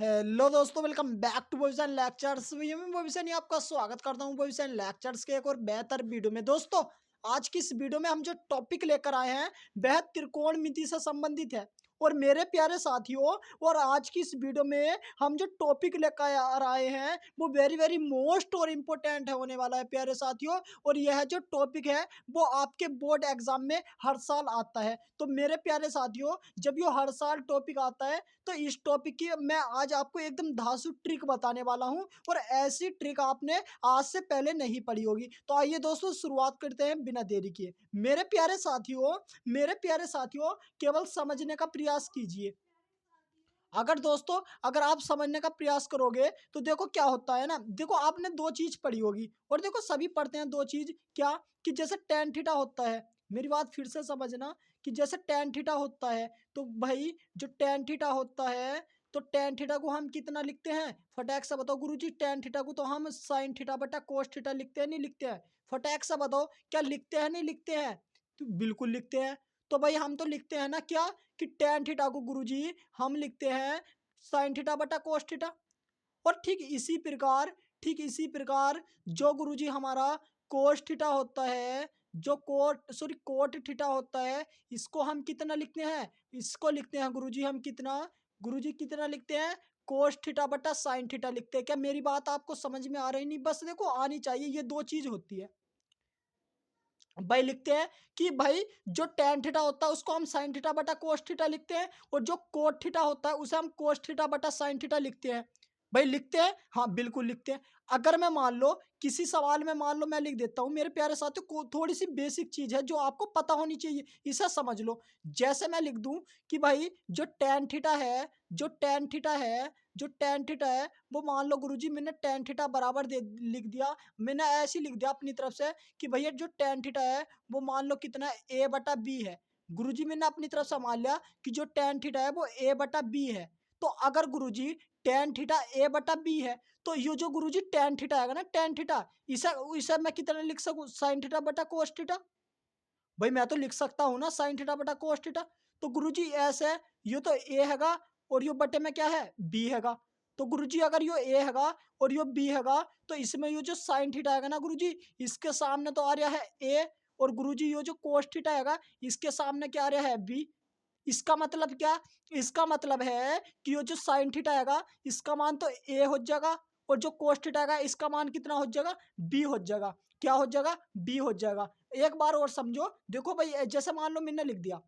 Hello दोस्तों, welcome back to भविष्य lectures. मैं भविष्य नहीं आपका स्वागत करता हूं भविष्य लेक्चर्स के एक और बेहतर वीडियो में। दोस्तों, आज की इस वीडियो में हम जो टॉपिक लेकर आए हैं वह त्रिकोणमिति से संबंधित है। और मेरे प्यारे साथियों, और आज की इस वीडियो में हम जो टॉपिक लेकर आ आए हैं वो वेरी वेरी मोस्ट और इम्पोर्टेंट है होने वाला है प्यारे साथियों। और यह जो टॉपिक है वो आपके बोर्ड एग्जाम में हर साल आता है। तो मेरे प्यारे साथियों, जब ये हर साल टॉपिक आता है तो इस टॉपिक की मैं आज आपको एकदम धांसू ट्रिक बताने वाला हूं। और ऐसी ट्रिक आपने आज से पहले नहीं पढ़ी होगी। तो आइए दोस्तों, शुरुआत करते हैं बिना देरी किए। मेरे प्यारे साथियों, केवल समझने का प्रयास कीजिए। अगर आप समझने का प्रयास करोगे तो देखो क्या होता है ना। देखो, आपने दो चीज पढ़ी होगी और देखो सभी पढ़ते हैं दो चीज। क्या? कि जैसे टेन थीटा होता है। मेरी बात फिर से समझना कि जैसे टेन थीटा होता है तो भाई जो टेन थीटा होता है तो टेन थीटा को हम कितना लिखते हैं? फटाक से बताओ गुरुजी, टेन थीटा को तो हम साइन थीटा बटा कोस थीटा लिखते हैं, नहीं लिखते हैं? फटाक से बताओ, क्या लिखते हैं नहीं लिखते हैं? तो बिल्कुल लिखते हैं। तो भाई हम तो लिखते हैं ना क्या, कि टेन थीटा को गुरुजी हम लिखते हैं साइन थीटा बटा कोस थीटा। और ठीक इसी प्रकार जो गुरुजी हमारा कोस थीटा होता है, जो कोट थीटा होता है, इसको हम कितना लिखते हैं? इसको लिखते हैं गुरुजी हम कितना? गुरुजी कितना लिखते हैं? कोस थीटा बटा साइन थीटा लिखते हैं। क्या मेरी बात आपको समझ में आ रही? नहीं, बस देखो आनी चाहिए, ये दो चीज होती है। भाई लिखते हैं कि भाई जो टेन थीटा होता है उसको हम साइन थीटा बटा कोस थीटा लिखते हैं, और जो कोट थीटा होता है उसे हम कोस थीटा बटा साइन थीटा लिखते हैं। भाई लिखते हैं, हाँ बिल्कुल लिखते हैं। अगर मैं मान लो किसी सवाल में मान लो मैं लिख देता हूं, मेरे प्यारे साथियों को थोड़ी सी बेसिक चीज है जो आपको पता होनी चाहिए, इसे समझ लो। जैसे मैं लिख दूं कि भाई जो टेन थीटा है जो टेन थीटा है जो टेन थीटा है वो मान लो गुरुजी मैंने टेन थीटा बराबर दे लिख दिया। मैंने ऐसे ही लिख दिया अपनी तरफ से कि भैया जो टेन थीटा है वो मान लो कितना है? ए बटा बी है। गुरुजी मैंने अपनी तरफ से मान लिया कि जो टेन थीटा है वो ए बटा बी है। तो अगर गुरुजी टेन थीटा ए बटा बी है तो ये जो गुरुजी टेन थीटा आएगा ना, टेन थीटा, इसे इसे मैं कितना लिख सकूं? साइन थीटा बटा कोस थीटा। भाई मैं तो लिख सकता हूँ ना साइन थीटा बटा कोस थीटा। तो गुरुजी ऐसे है, ये तो ए हैगा और यो बटे में क्या है? बी हैगा। तो गुरुजी अगर यो ए हैगा और यो बी हैगा तो इसमें यो जो साइन थीटा आएगा ना गुरुजी, इसके सामने तो आ रहा है ए, और गुरुजी यो जो कोस थीटा आएगा इसके सामने क्या आ रहा है? बी। इसका मतलब क्या? इसका मतलब है कि ये जो साइन थीटा आएगा इसका मान तो ए हो जाएगा, और जो कोस थीटा आएगा इसका मान कितना हो जाएगा? बी हो जाएगा। क्या हो जाएगा? बी हो जाएगा। एक बार और समझो, देखो भाई जैसे मान लो मैंने लिख दिया,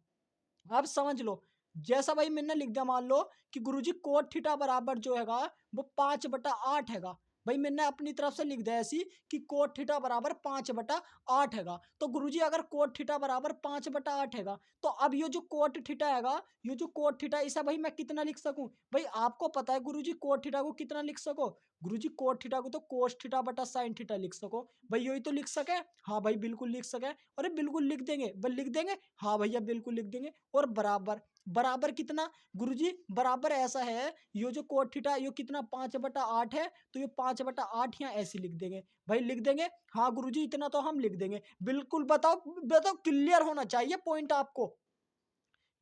आप समझ लो। जैसा भाई मैंने लिख दिया, मान लो कि गुरुजी कोट थीटा बराबर जो हैगा वो 5/8 हैगा। भाई मैंने अपनी तरफ से लिख दिया ऐसी कि कोट थीटा बराबर 5/8 हैगा। तो गुरुजी अगर कोट थीटा बराबर 5/8 हैगा तो अब ये जो कोट थीटा हैगा, ये जो कोट थीटा, इसे भाई मैं कितना लिख सकूं? भाई आपको पता है गुरुजी कोट थीटा को कितना लिख सको? गुरुजी कोट थीटा को तो कोस थीटा बटा साइन थीटा लिख सको। भाई यही तो लिख सके। हाँ भाई बिल्कुल लिख सके। अरे बिल्कुल लिख देंगे, भाई लिख देंगे। हाँ भैया बिल्कुल लिख देंगे। और बराबर, बराबर कितना? गुरुजी बराबर ऐसा है, ये जो कोट थीटा ये कितना 5/8 है, तो ये 5/8 यहाँ ऐसे लिख देंगे। भाई लिख देंगे। हाँ गुरुजी इतना तो हम लिख देंगे। बिल्कुल बताओ बताओ, क्लियर होना चाहिए पॉइंट आपको।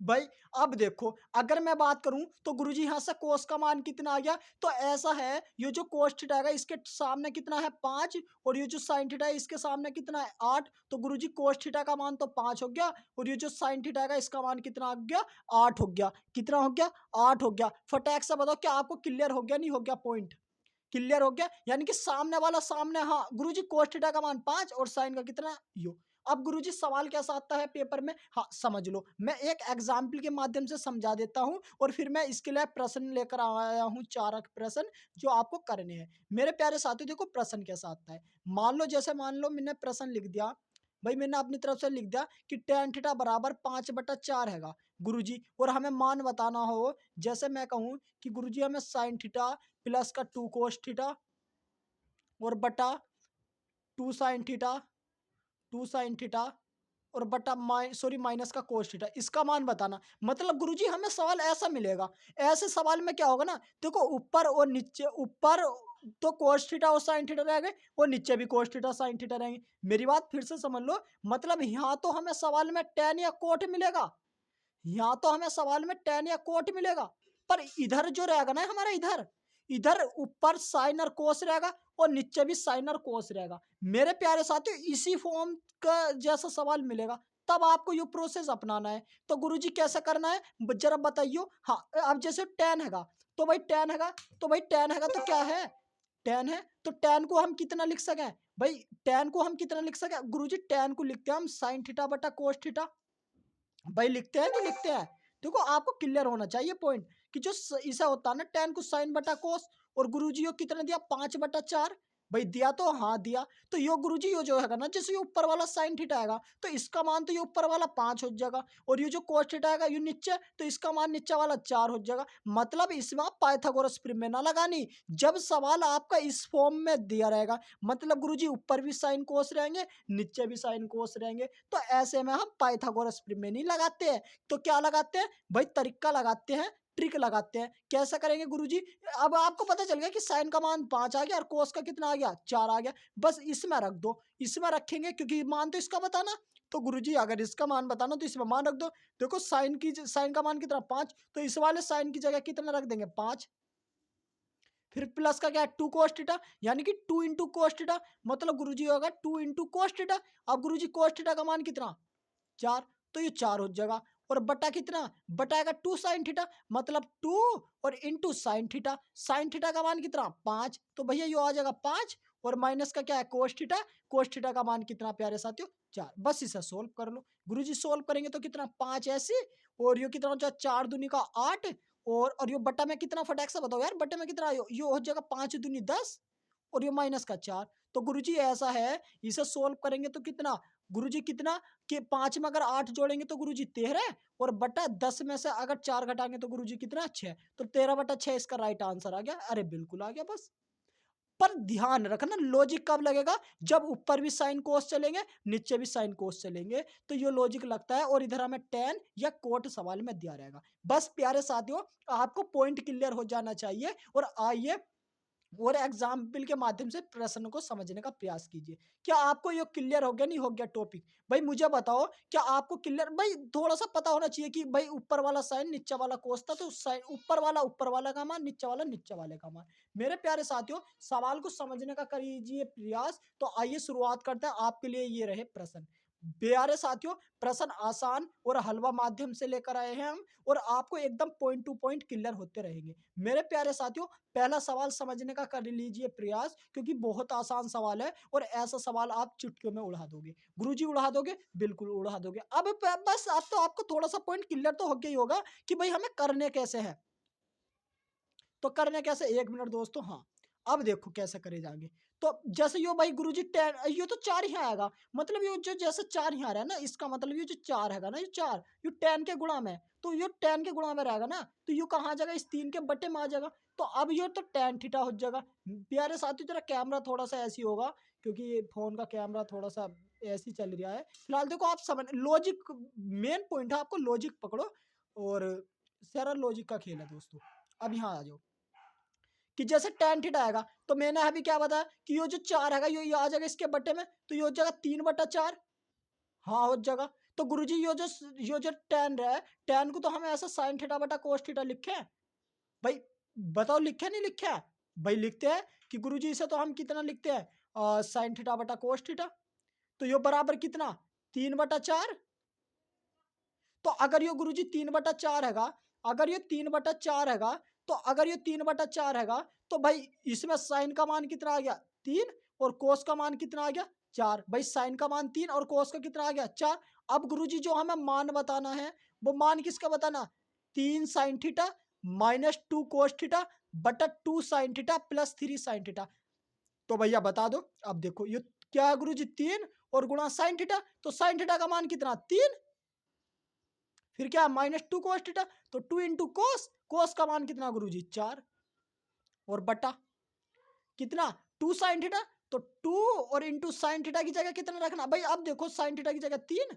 भाई अब देखो, अगर मैं बात करूं तो गुरुजी यहां से कोस का मान कितना आ गया? तो ऐसा है, ये जो कोस थीटा है इसके सामने कितना है? 5, और ये जो साइन थीटा है इसके सामने कितना है? 8। तो गुरुजी कोस थीटा का मान तो 5 हो गया, और ये जो साइन थीटा है इसका मान कितना आ गया? 8 हो गया। कितना हो गया? 8 हो गया। फटाक से बताओ क्या आपको क्लियर हो गया नहीं हो गया? पॉइंट क्लियर हो गया, यानी कि सामने वाला सामने। हाँ गुरुजी कोस थीटा का मान 5 और साइन का कितना? यो। अब गुरुजी सवाल कैसा आता है पेपर में? हाँ समझ लो, मैं एक एग्जाम्पल के माध्यम से समझा देता हूं, और फिर मैं इसके लिए प्रश्न लेकर आया हूं, 4 प्रश्न जो आपको करने हैं। मेरे प्यारे साथियों देखो प्रश्न कैसा आता है। मान लो मैंने प्रश्न लिख दिया। भाई मैंने अपनी तरफ से लिख दिया कि टेन थीटा बराबर 5/4 हैगा गुरुजी, और हमें मान बताना हो। जैसे मैं कहूं कि गुरुजी हमें साइन थीटा प्लस का 2 कोस थीटा और बटा 2 साइन थीटा, 2 साइन थीटा, और बटा माइनस का कोस थीटा, इसका मान बताना। मतलब गुरुजी हमें सवाल ऐसा मिलेगा। ऐसे सवाल में क्या होगा ना, देखो ऊपर और नीचे, ऊपर तो कोस थीटा और साइन थीटा रहेंगे, और नीचे भी कोस थीटा साइन थीटा रहेंगे। मेरी बात फिर से समझ लो, मतलब यहाँ तो हमें सवाल में टेन या कोट मिलेगा, यहाँ तो हमें सवाल में टेन या कोट मिलेगा। पर इधर जो रहेगा ना हमारा, इधर इधर ऊपर साइन और कोस रहेगा और नीचे भी साइन और कोस रहेगा। मेरे प्यारे साथियों, इसी फॉर्म का जैसा सवाल मिलेगा तब आपको ये प्रोसेस अपनाना है। तो गुरुजी कैसे करना है जरा बताइयो। हाँ, अब जैसे टेन हैगा तो भाई टेन हैगा, तो भाई टेन हैगा तो क्या है, टेन है तो टेन को हम कितना लिख सके भाई, टेन को हम कितना लिख सके गुरुजी, टेन को लिखते हैं हम साइन थीटा बटा कोस थीटा। भाई लिखते हैं नहीं लिखते हैं। देखो आपको क्लियर होना चाहिए पॉइंट कि जो ऐसा होता है ना, टेन को साइन बटा कोस, और गुरुजी यो कितना दिया 5/4। भाई दिया तो हाँ दिया, तो यो गुरुजी यो जो है ना, जैसे ये ऊपर वाला साइन थीटा आएगा तो इसका मान तो ये ऊपर वाला 5 हो जाएगा, और ये जो कोस थीटा आएगा ये नीचे, तो इसका मान नीचे वाला 4 हो जाएगा। मतलब इसमें आप पाइथागोरस प्रमेय ना लगानी जब सवाल आपका इस फॉर्म में दिया रहेगा। मतलब गुरुजी ऊपर भी साइन कोस रहेंगे, नीचे भी साइन कोस रहेंगे, तो ऐसे में हम पाइथागोरस प्रमेय नहीं लगाते हैं। तो क्या लगाते हैं भाई, तरीका लगाते हैं, ट्रिक लगाते हैं। कैसा करेंगे गुरुजी, अब आपको पता चल गया कि साइन का मान 5 आ गया और कोस का कितना आ गया 4 आ गया, बस इसमें रख दो, इसमें रखेंगे क्योंकि मान तो इसका बताना। तो गुरुजी अगर इसका मान बताना तो इसमें मान रख दो। देखो साइन का मान कितना 5, तो इस वाले साइन की जगह कितना रख देंगे 5। फिर प्लस का क्या है 2 कोस थीटा, यानी कि 2 इंटू कोस थीटा, मतलब गुरुजी होगा 2 इंटू कोस थीटा। अब गुरुजी कोस थीटा का मान कितना 4, तो ये 4 हो जाएगा, और बटा कितना बटाएगा 2 साइन थीटा, मतलब 2 और into sine theta. Sine theta का मान कितना 5, तो भैया ये आ जाएगा 5, और माइनस का क्या है कोस थीटा। कोस थीटा का मान कितना प्यारे साथियों 4। बस इसे सोल्व कर लो गुरुजी, सोल्व करेंगे तो कितना 5 ऐसे, और ये कितना हो जाएगा 4 दूनी का 8, और ये बट्टा में कितना फटाक से बताओ यार, बट्टे में कितना ये हो जाएगा 5 दूनी 10, और ये माइनस का 4। तो गुरुजी ऐसा है, इसे सोल्व करेंगे तो कितना गुरुजी कितना कि 5 में अगर 8 जोड़ेंगे तो गुरुजी 13, और बटा 10 में से अगर 4 घटाएंगे तो गुरुजी कितना 6, तो 13/6 इसका राइट आंसर आ गया। अरे बिल्कुल आ गया बस। पर ध्यान रखना लॉजिक कब लगेगा, जब ऊपर भी साइन कोस चलेंगे नीचे भी साइन कोस चलेंगे, तो ये लॉजिक लगता है, और इधर हमें टेन या कोट सवाल में दिया रहेगा। बस प्यारे साथियों, आपको पॉइंट क्लियर हो जाना चाहिए, और आइए और एग्जाम्पल के माध्यम से प्रश्न को समझने का प्रयास कीजिए। क्या आपको ये क्लियर हो गया नहीं हो गया टॉपिक, भाई मुझे बताओ। क्या आपको क्लियर, भाई थोड़ा सा पता होना चाहिए कि भाई ऊपर वाला साइन नीचे वाला कोस था, तो साइन ऊपर वाला का मान, नीचे वाला नीचे वाले का मान। मेरे प्यारे साथियों, सवाल को समझने का करिए प्रयास। तो आइए शुरुआत करते हैं, आपके लिए ये रहे प्रश्न। प्यारे साथियों, प्रश्न आसान और हलवा माध्यम से लेकर आए हैं हम, और आपको एकदम पॉइंट टू पॉइंट क्लियर होते रहेंगे। मेरे प्यारे साथियों, पहला सवाल समझने का कर लीजिए प्रयास, क्योंकि बहुत आसान सवाल है, और ऐसा सवाल आप चुटकियों में उड़ा दोगे। गुरुजी उड़ा दोगे, बिल्कुल उड़ा दोगे। अब बस अब तो आपको थोड़ा सा पॉइंट क्लियर तो हो गया ही होगा कि भाई हमें करने कैसे है। तो करने कैसे, 1 मिनट दोस्तों। हाँ, अब देखो कैसे करे जाएंगे। तो जैसे यो भाई गुरुजी टेन, ये तो 4 ही आएगा, मतलब ये जो जैसे 4 ही आ रहा है ना, इसका मतलब ये जो 4 है ना, ये 4 ये 10 के गुणा में, तो ये 10 के गुणा में रहेगा ना, तो ये कहाँ आ जाएगा इस 3 के बट्टे में आ जाएगा। तो अब ये तो tan थीटा हो जाएगा। प्यारे साथियों, तेरा कैमरा थोड़ा सा ऐसी होगा, क्योंकि ये फोन का कैमरा थोड़ा सा ऐसी चल रहा है फिलहाल। देखो आप समझ, लॉजिक मेन पॉइंट है, आपको लॉजिक पकड़ो, और सारा लॉजिक का खेल है दोस्तों। अब यहाँ आ जाओ कि जैसे tan थीटा आएगा, तो मैंने अभी क्या बताया कि ये जो 4 है ये आ जाएगा इसके बट्टे में, तो ये हो जाएगा 3/4। हाँ हो जाएगा। तो गुरुजी ये जो tan रहा है, tan को तो हमें ऐसा साइन थीटा बटा कोस थीटा लिखे हैं। भाई बताओ लिखे नहीं लिखे है, भाई लिखते हैं कि गुरुजी इसे तो हम कितना लिखते हैं साइन थीटा बटा कोस थीटा, तो ये बराबर कितना 3/4। तो अगर ये गुरुजी 3/4 हैगा, अगर ये 3/4 हैगा, तो अगर ये 3/4 हैगा, तो भाई इसमें साइन का मान कितना आ गया 3, और कोस का मान कितना आ गया 4। भाई साइन का मान 3 और कोस का कितना आ गया 4। अब गुरुजी जो हमें मान बताना है, वो मान किसका बताना, 3 sine theta minus 2 cos theta बटा 2 sine theta plus 3 sine theta. तो भैया बता दो। अब देखो ये क्या है गुरुजी 3 और गुणा साइन थीटा, तो साइन थीटा का मान कितना 3, फिर क्या -2 कोस थीटा, तो 2 इंटू कोस, कोस का मान कितना गुरुजी 4, और बटा कितना 2 साइन थीटा, तो 2 और इंटू साइन थीटा की जगह कितना रखना भाई। अब देखो साइन थीटा की जगह 3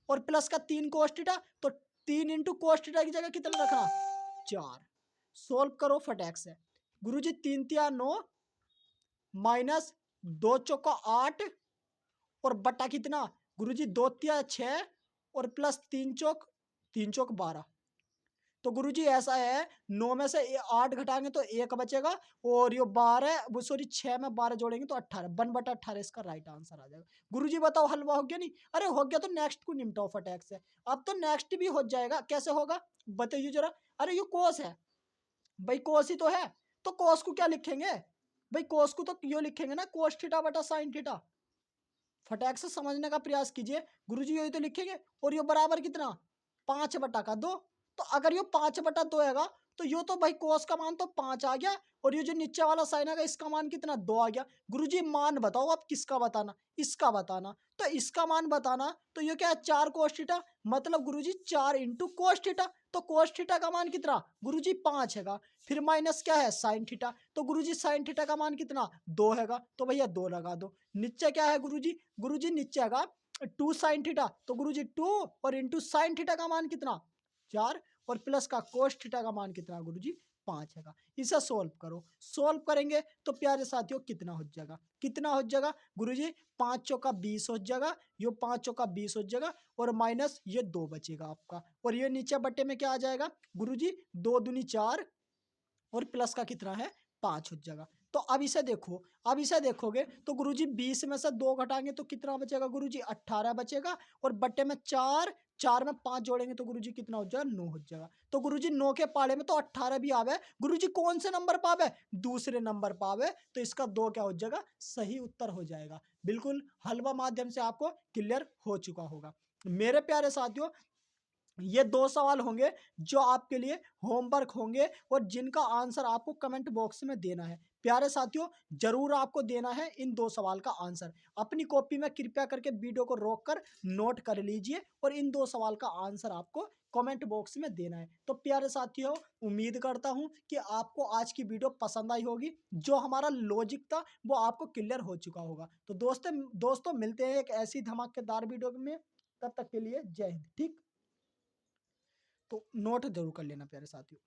और प्लस का 3 कोस थीटा, तो 3 इंटू कोस थीटा की जगह कितना रखना 4। सोल्व करो फटाक से गुरुजी, 3 तिया 9 माइनस 2 चौका 8, और बटा कितना गुरुजी 2 तिया 6, और प्लस 3 चौक 12। तो गुरुजी ऐसा है, 9 में से 8 घटाएंगे तो 1 बचेगा, और ये 12 वो सॉरी 6 में 12 जोड़ेंगे तो 18, 1/18 इसका राइट आंसर आ जाएगा। गुरुजी बताओ हलवा हो गया नहीं? अरे हो गया तो नेक्स्ट को निपटाओ फटाक से। अब तो नेक्स्ट भी हो जाएगा, कैसे होगा बताइए जरा। अरे ये कोस है भाई, कोस ही तो है, तो कोस को क्या लिखेंगे भाई? कोस को तो यो लिखेंगे ना, कोस थीटा बटा साइन थीटा। फटाक से समझने का प्रयास कीजिए। गुरुजी यही तो लिखेंगे, और ये बराबर कितना, 5/2। तो अगर ये 5/2 है तो यो तो भाई कोस का मान तो 5 आ गया, और ये जो नीचे वाला साइन है इसका मान कितना, 2 आ गया। गुरुजी मान बताओ अब किसका बताना, इसका बताना। तो इसका मान बताना, तो ये क्या है, 4 कोस थीटा, मतलब गुरुजी 4 इंटू कोस थीटा। तो कोस थीटा का मान कितना गुरुजी, 5 हैगा। फिर माइनस क्या है, साइन थीटा। तो गुरुजी साइन थीटा का मान कितना, 2 हैगा, तो भैया 2 लगा दो। नीचे क्या है गुरुजी, गुरुजी नीचे आएगा 2 साइन थीटा, तो गुरुजी 2 और इंटू साइन थीटा का मान कितना, 4, और प्लस का कोस थीटा का मान कितना गुरुजी, 5 है। इसे सोल्व करो, सोल्व करेंगे तो प्यारे साथियों कितना हो जाएगा, कितना हो जाएगा गुरुजी, 5 चौका 20 हो जाएगा, ये 5 चौका 20 हो जाएगा, और माइनस ये 2 बचेगा आपका, और ये नीचे बट्टे में क्या आ जाएगा गुरुजी, 2 दूनी 4, और प्लस का कितना है, 5 हो जाएगा। तो अब इसे देखो, अब इसे देखोगे तो गुरुजी 20 में से 2 घटाएंगे तो कितना बचेगा गुरुजी, 18 बचेगा, और बट्टे में 4, 4 में 5 जोड़ेंगे तो गुरुजी कितना हो जाएगा, 9 हो जाएगा। तो गुरुजी 9 के पाले में तो 18 भी आवे, गुरुजी कौन से नंबर पावे, दूसरे नंबर पावे, तो इसका 2 क्या हो जाएगा, सही उत्तर हो जाएगा। बिल्कुल हलवा माध्यम से आपको क्लियर हो चुका होगा। मेरे प्यारे साथियों, ये 2 सवाल होंगे जो आपके लिए होमवर्क होंगे, और जिनका आंसर आपको कमेंट बॉक्स में देना है। प्यारे साथियों, जरूर आपको देना है इन 2 सवाल का आंसर। अपनी कॉपी में कृपया करके वीडियो को रोककर नोट कर लीजिए, और इन 2 सवाल का आंसर आपको कमेंट बॉक्स में देना है। तो प्यारे साथियों, उम्मीद करता हूं कि आपको आज की वीडियो पसंद आई होगी, जो हमारा लॉजिक था वो आपको क्लियर हो चुका होगा। तो दोस्तों मिलते हैं एक ऐसी धमाकेदार वीडियो में, तब तक के लिए जय हिंद। ठीक, तो नोट जरूर कर लेना प्यारे साथियों।